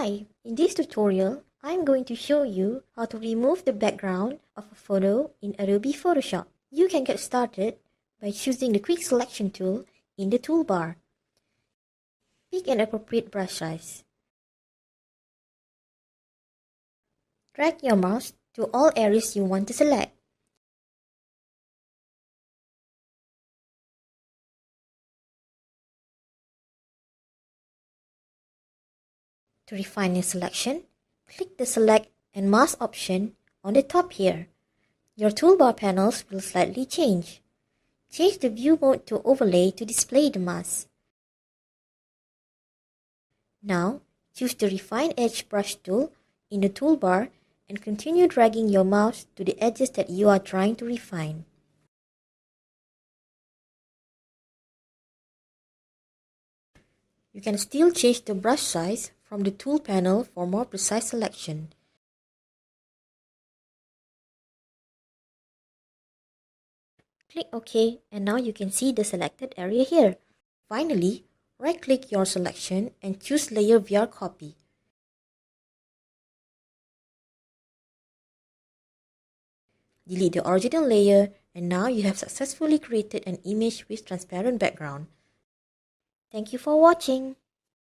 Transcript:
Hi, in this tutorial, I'm going to show you how to remove the background of a photo in Adobe Photoshop. You can get started by choosing the Quick Selection tool in the toolbar. Pick an appropriate brush size. Drag your mouse to all areas you want to select. To refine your selection, click the Select and Mask option on the top here. Your toolbar panels will slightly change. Change the view mode to overlay to display the mask. Now, choose the Refine Edge brush tool in the toolbar and continue dragging your mouse to the edges that you are trying to refine. You can still change the brush size from the tool panel for more precise selection. Click OK and now you can see the selected area here. Finally, right-click your selection and choose Layer VR Copy. Delete the original layer and now you have successfully created an image with transparent background. Thank you for watching.